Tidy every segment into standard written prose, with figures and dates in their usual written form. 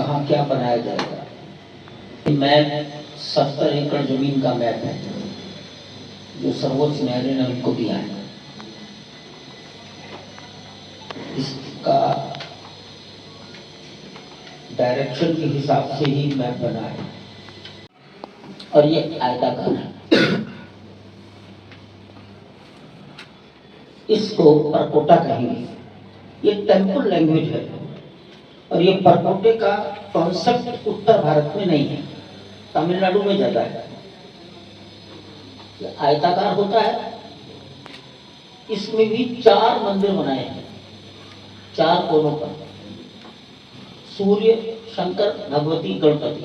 कहाँ क्या बनाया जाएगा। मैप 70 एकड़ जमीन का मैप है जो सर्वोच्च न्यायालय ने उनको दिया है। इसका डायरेक्शन के हिसाब से ही मैप बना है और ये आयताकार है। इसको परकोटा कहेंगे। ये टेम्पल लैंग्वेज है और ये परकोटे का कॉन्सेप्ट उत्तर भारत में नहीं है, तमिलनाडु में ज्यादा है। ये आयताकार होता है। इसमें भी 4 मंदिर बनाए हैं, 4 कोनों पर, सूर्य, शंकर, भगवती, गणपति।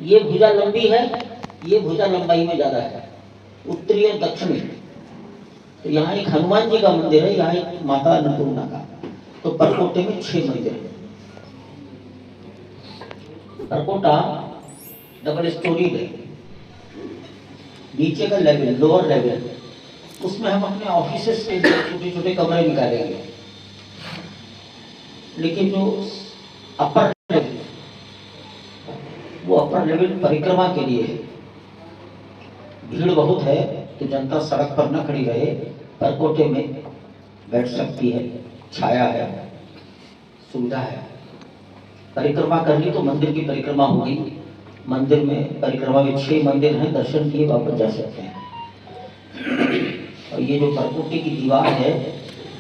ये भुजा लंबी है, ये भुजा लंबाई में ज्यादा है, उत्तरी और दक्षिणी। तो यहाँ एक हनुमान जी का मंदिर है, यहाँ एक माता अन्नपूर्णा का। तो परकोटे में 6 मंदिर है। परकोटा डबल स्टोरी है, नीचे का लेवल, लोअर लेवल, उसमें हम अपने ऑफिसेस के छोटे छोटे कमरे निकालेंगे। लेकिन जो अपर लेवल, वो अपर लेवल परिक्रमा के लिए है। भीड़ बहुत है तो जनता सड़क पर न खड़ी रहे, परकोटे में बैठ सकती है, छाया है, सुविधा है। परिक्रमा कर ली तो मंदिर की परिक्रमा होगी। मंदिर में परिक्रमा में 6 मंदिर हैं, दर्शन किए वापस जा सकते हैं। और ये जो परकोटे की दीवार है,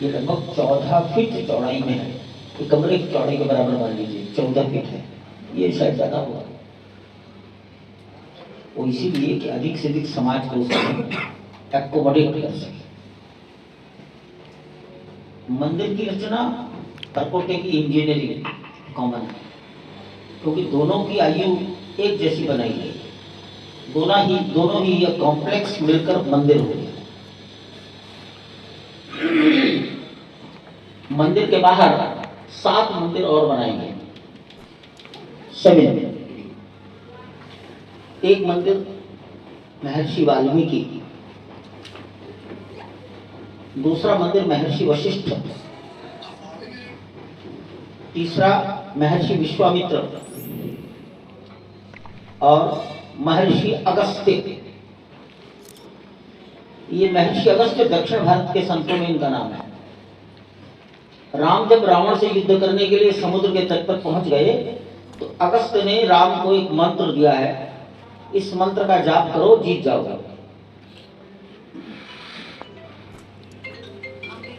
ये लगभग 14 फीट चौड़ाई में है। ये कमरे की चौड़ाई के बराबर मान लीजिए, 14 फीट है। ये शायद ज्यादा होगा। वो इसीलिए कि अधिक से अधिक समाज को उसमें एक्कोमोडेट कर सके। मंदिर की रचना परकोटे की इंजीनियरिंग कॉमन है, क्योंकि दोनों की आयु एक जैसी बनाई गई। दोनों ही ये कॉम्प्लेक्स मिलकर मंदिर हो गया। मंदिर के बाहर 7 मंदिर और बनाएंगे। 7। एक मंदिर महर्षि वाल्मीकि, दूसरा मंदिर महर्षि वशिष्ठ, तीसरा महर्षि विश्वामित्र और महर्षि अगस्त्य। ये महर्षि अगस्त्य दक्षिण भारत के संतों में इनका नाम है। राम जब रावण से युद्ध करने के लिए समुद्र के तट पर पहुंच गए तो अगस्त्य ने राम को एक मंत्र दिया है, इस मंत्र का जाप करो, जीत जाओगे।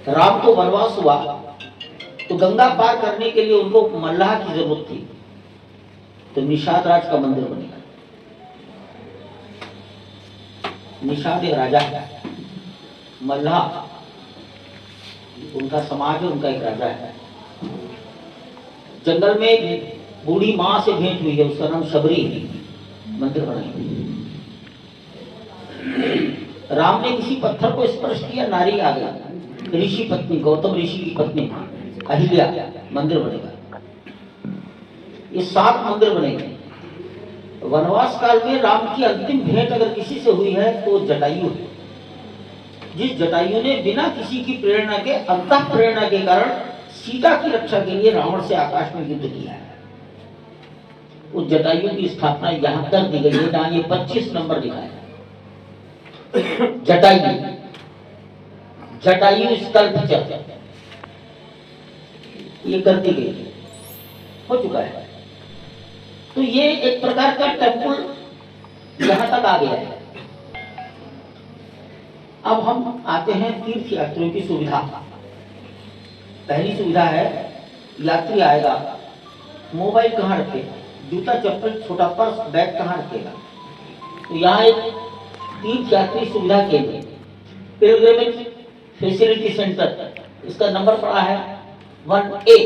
राम को वनवास हुआ तो गंगा पार करने के लिए उनको मल्लाह की जरूरत थी, तो निषाद राज का मंदिर बनेगा। निषाद एक राजा है, मल्लाह उनका समाज है, उनका एक राजा है। जंगल में एक बूढ़ी मां से भेंट हुई है, उसका नाम शबरी, मंदिर बनाएंगे। राम ने किसी पत्थर को स्पर्श किया, नारी आ गई, ऋषि पत्नी, गौतम ऋषि की पत्नी अहिल्या, मंदिर बनेगा। ये 7 मंदिर बनेंगे। वनवास काल में राम की अंतिम भेंट अगर किसी से हुई है तो जटायु है, जिस जटायु ने बिना किसी की प्रेरणा के, अंतः प्रेरणा के कारण सीता की रक्षा के लिए रावण से आकाश में युद्ध किया है। उस जटायु की स्थापना यहां कर दी गई है, जहां ये 25 नंबर लिखा है। जटायु, जटायु स्कल्पचर ये कर दी गई, हो चुका है। तो ये एक प्रकार का टेम्पल यहां तक आ गया है। अब हम आते हैं तीर्थ यात्रियों की सुविधा। पहली सुविधा है, यात्री आएगा, मोबाइल कहाँ रखेगा, जूता चप्पल छोटा पर्स बैग कहाँ रखेगा। तो यहाँ एक तीर्थ यात्री सुविधा केंद्र, पिलग्रिमेज फैसिलिटी सेंटर, इसका नंबर पड़ा है 1A,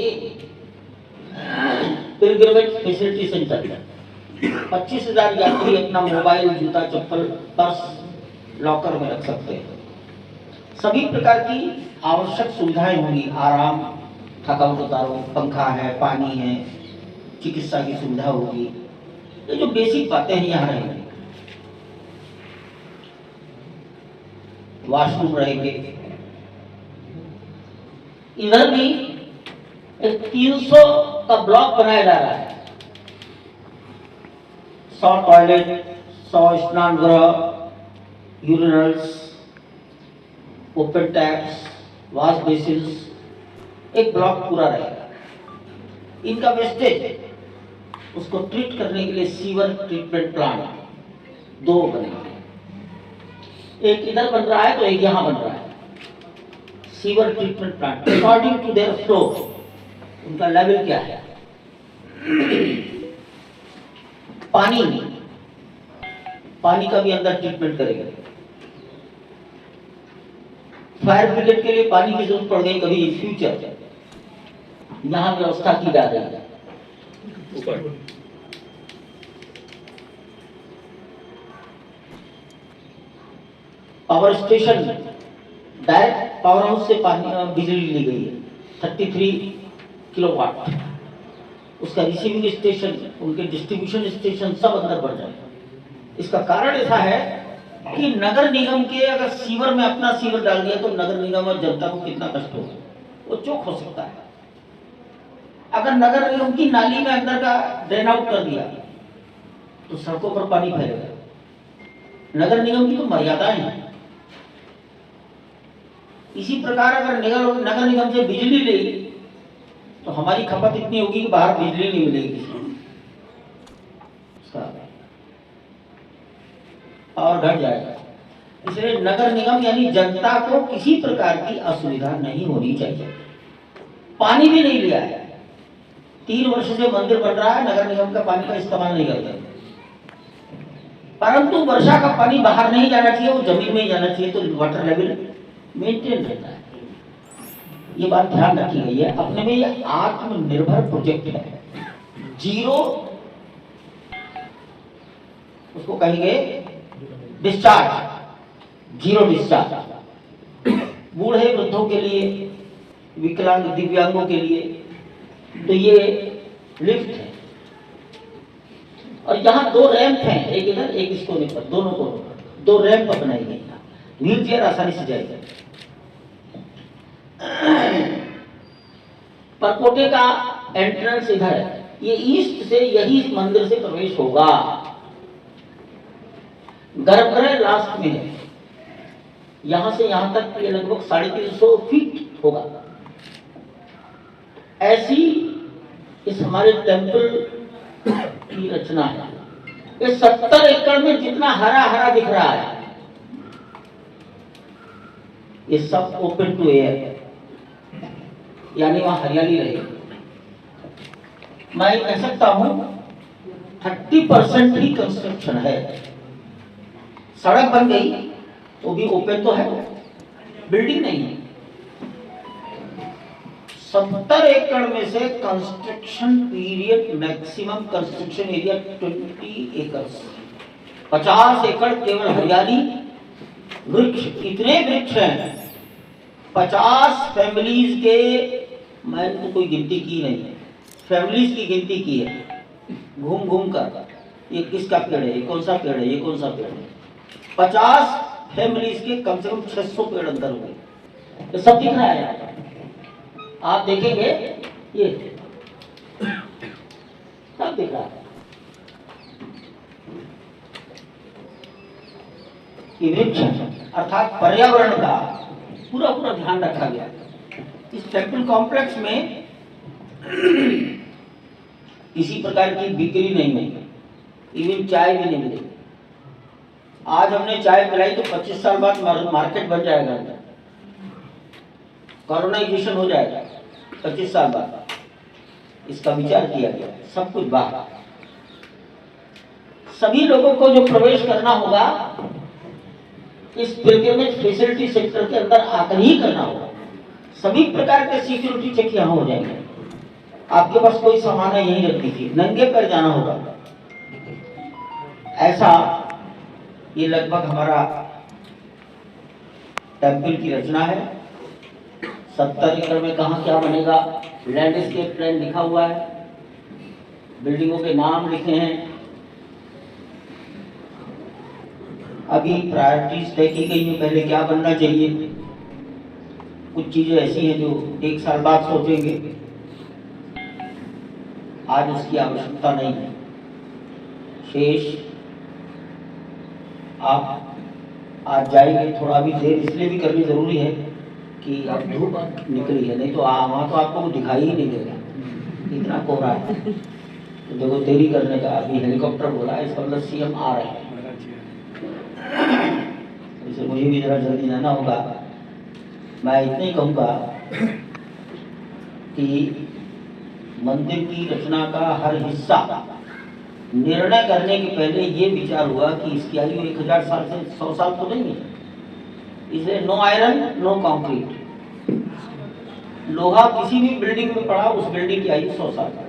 पिलग्रिमेज फैसिलिटी सेंटर। 25,000 यात्री अपना मोबाइल, जूता चप्पल, पर्स लॉकर में रख सकते हैं। सभी प्रकार की आवश्यक सुविधाएं होंगी, आराम, थकावट उतारो, पंखा है, पानी है, चिकित्सा की सुविधा होगी। ये जो बेसिक बातें हैं यहाँ रहेंगी। वॉशरूम रहेंगे। इधर भी 300 का ब्लॉक बनाया जा रहा है। 100 टॉयलेट, 100 स्नान गृह, urinals, open taps, wash basins, एक ब्लॉक पूरा रहेगा। इनका वेस्टेज उसको ट्रीट करने के लिए सीवर ट्रीटमेंट प्लांट 2 बनेंगे, एक इधर बन रहा है तो एक यहां बन रहा है। Sewer treatment plant according to their flow, उनका लेवल क्या है। पानी का भी अंदर ट्रीटमेंट करेंगे। फायर ब्रिगेड के लिए पानी की जरूरत पड़ गई कभी इन फ्यूचर, यहां व्यवस्था की जा रही है। Power station, direct power house से बिजली ली गई है 33 किलोवाट। उसका रिसीविंग स्टेशन, उनके डिस्ट्रीब्यूशन स्टेशन सब अंदर बढ़ जाएगा। इसका कारण ऐसा है कि नगर निगम के अगर सीवर में अपना सीवर डाल दिया तो नगर निगम और जनता को कितना कष्ट होगा, वो चौक हो सकता है। अगर नगर निगम की नाली में अंदर का ड्रेन आउट कर दिया तो सड़कों पर पानी फैलेगा। नगर निगम की तो मर्यादाएं हैं। इसी प्रकार अगर नगर निगम से बिजली ले तो हमारी खपत इतनी होगी कि बाहर बिजली नहीं मिलेगी, और घट जाएगा। इसलिए नगर निगम यानी जनता को किसी प्रकार की असुविधा नहीं होनी चाहिए। पानी भी नहीं लिया है, 3 वर्ष से मंदिर बन रहा है, नगर निगम का पानी का इस्तेमाल नहीं करते, परंतु वर्षा का पानी बाहर नहीं जाना चाहिए, वो जमीन में ही जाना चाहिए, तो वाटर लेवल मेंटेन रहता है। ये बात ध्यान रखी गई है। अपने में ये आत्मनिर्भर प्रोजेक्ट है, जीरो उसको कहेंगे डिस्चार्ज, जीरो डिस्चार्ज। बूढ़े वृद्धों के लिए, विकलांग दिव्यांगों के लिए तो ये लिफ्ट है, और यहाँ 2 रैंप हैं, एक इधर एक इस कोने पर, दोनों कोनों पर 2 रैंप बनाई गई, व्हील चेयर आसानी से जाएगा। परकोटे का एंट्रेंस इधर है, ये ईस्ट से यही मंदिर से प्रवेश होगा। गर्भगृह लास्ट में है, यहां से यहां तक ये लगभग 350 फीट होगा। ऐसी इस हमारे टेंपल की रचना है। ये 70 एकड़ में जितना हरा हरा दिख रहा है ये सब ओपन टू एयर है, यानी वहां हरियाली रहेगी। मैं कह सकता हूं 30% ही कंस्ट्रक्शन है। सड़क बन गई तो भी ओपन तो है, बिल्डिंग नहीं है। 70 एकड़ में से construction period maximum construction area 20 एकड़, 50 एकड़ केवल हरियाली, वृक्ष, इतने वृक्ष हैं 50 फैमिलीज के, मैंने तो कोई गिनती की नहीं है, फैमिलीज की गिनती की है घूम घूम कर, ये किसका पेड़ है, ये कौन सा पेड़ है, ये कौन सा पेड़ है। 50 फैमिलीज के कम से कम 600 पेड़ अंदर हुए, ये सब दिख रहा है। आप देखेंगे ये सब दिख रहा है। ये वृक्ष अर्थात पर्यावरण का पूरा पूरा ध्यान रखा गया। इस टेंपल कॉम्प्लेक्स में किसी प्रकार की बिक्री नहीं मिलेगी, इवन चाय भी नहीं मिलेगी। आज हमने चाय पिलाई तो 25 साल बाद मार्केट बन जाएगा, कॉलोनाइजेशन हो जाएगा 25 साल बाद। इसका विचार किया गया, सब कुछ बाहर। सभी लोगों को जो प्रवेश करना होगा इस पिलग्रिमेज फैसिलिटी सेक्टर के अंदर आकर ही करना होगा। सभी प्रकार के सिक्योरिटी चेक यहाँ हो जाएंगे। आपके पास कोई सामान है यहीं रख दीजिए, नंगे पैर जाना होगा। ऐसा ये लगभग हमारा टेंपल की रचना है। 70 एकड़ में कहाँ क्या बनेगा, लैंडस्केप प्लान लिखा हुआ है, बिल्डिंगों के नाम लिखे हैं। अभी प्रायोरिटीज तय की गई है, पहले क्या बनना चाहिए। कुछ चीजें ऐसी हैं जो 1 साल बाद सोचेंगे। आज उसकी आवश्यकता नहीं है। शेष आप आज जाएंगे, थोड़ा भी देर इसलिए भी करनी जरूरी है कि अब धूप निकली है, नहीं तो वहाँ तो आपको दिखाई ही नहीं देगा, इतना कोहरा है। तो देखो देरी करने का, अभी हेलीकॉप्टर बोला है, इसका मतलब सीएम आ रहे हैं, इसे मुझे भी जरा जल्दी जाना होगा। मैं इतना ही कहूँगा कि मंदिर की रचना का हर हिस्सा निर्णय करने के पहले ये विचार हुआ कि इसकी आयु 1000 साल से 100 साल तो नहीं है, इसलिए नो आयरन नो कंक्रीट। लोहा किसी भी बिल्डिंग में पड़ा, उस बिल्डिंग की आयु 100 साल है,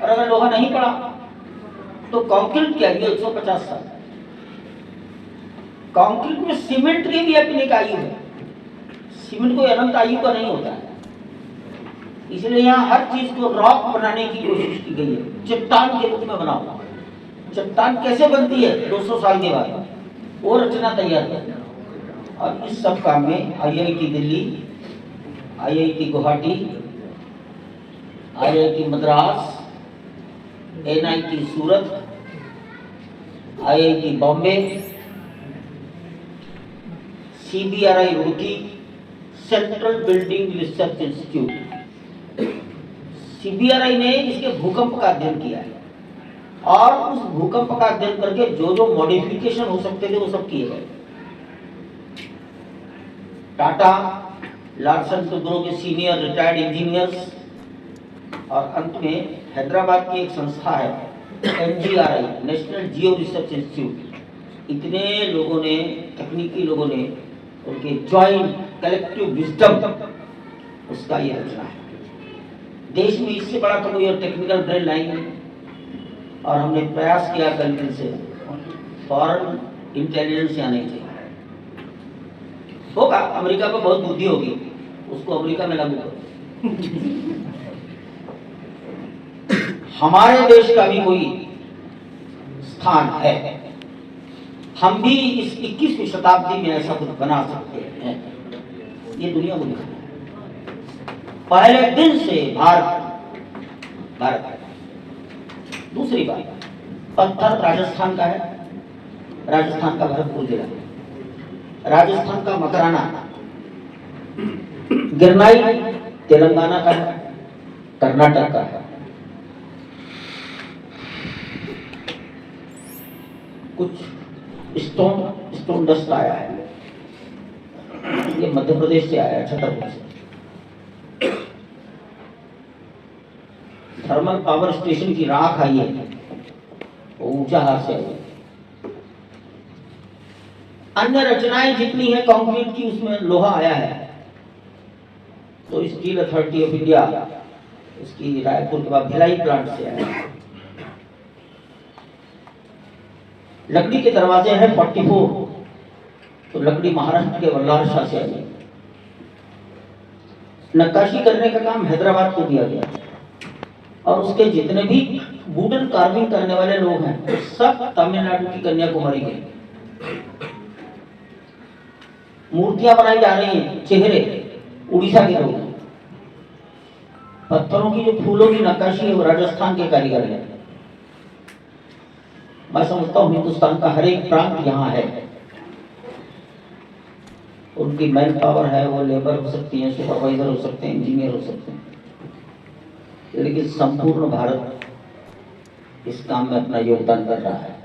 और अगर लोहा नहीं पड़ा तो कंक्रीट की आयु 150 साल। कंक्रीट में सीमेंट की भी अपनी एक आयु है, सीमेंट कोई अनंत आयु का नहीं होता है। इसलिए यहाँ हर चीज को रॉक बनाने की कोशिश की गई है, चट्टान के रूप में बनाओ। चट्टान कैसे बनती है 200 साल के बाद, वो रचना तैयार है। और इस सब काम में IIT Delhi, IIT Guwahati, IIT Madras, NIT Surat, IIT Bombay, CBRI Roorkee, central building research institute, CBRI ने इसके भूकंप का अध्ययन किया है, और उस भूकंप का अध्ययन करके जो जो मॉडिफिकेशन हो सकते थे वो सब किए गए। टाटा, लार्सन टुब्रो के सीनियर रिटायर्ड इंजीनियर्स, और अंत में हैदराबाद की एक संस्था है एनजीआरआई, नेशनल जियो रिसर्च इंस्टीट्यूट, इतने लोगों ने, तकनीकी लोगों ने, उनके ज्वाइंट कलेक्टिव विजडम, उसका ये रचना है। देश में इससे बड़ा तो कोई टेक्निकल ब्रेन लाइन नहीं, और हमने प्रयास किया कल से फॉरेन इंटेलिजेंस आने चाहिए। होगा, अमेरिका को बहुत बुद्धि होगी, उसको अमेरिका में लागू करो। हमारे देश का भी कोई स्थान है, हम भी इस 21वीं शताब्दी में ऐसा कुछ बना सकते हैं, ये दुनिया को दिखाना है। पहले दिन से भारत। दूसरी बात, पत्थर राजस्थान का है, राजस्थान का भरतपुर जिला, राजस्थान का मकराना, गिरनाई तेलंगाना का है, कर्नाटक का है, कुछ स्टोन डस्ट आया है, ये मध्य प्रदेश से आया है, छतरपुर से। थर्मल पावर स्टेशन की राख आई है, वो ऊंचा हाथ से आई है। अन्य रचनाएं जितनी है कंक्रीट की, उसमें लोहा आया है। तो स्टील अथॉरिटी ऑफ इंडिया, इसकी रायपुर के बाद भिलाई प्लांट से आया है। लकड़ी के दरवाजे हैं 44, तो लकड़ी महाराष्ट्र के वल्लारशाह से आई है। नक्काशी करने का काम हैदराबाद को दिया गया, और उसके जितने भी वुडन कार्विंग करने वाले लोग हैं सब तमिलनाडु की कन्याकुमारी के। मूर्तियां बनाई जा रही हैं, चेहरे उड़ीसा के लोग हैं। पत्थरों की जो फूलों की नक्काशी है वो राजस्थान के कारीगर हैं। मैं समझता हूँ हिंदुस्तान का हर एक प्रांत यहाँ है। उनकी मैन पावर है, वो लेबर हो सकती है, सुपरवाइजर हो सकते हैं, इंजीनियर हो सकते हैं, लेकिन संपूर्ण भारत इस काम में अपना योगदान कर रहा है।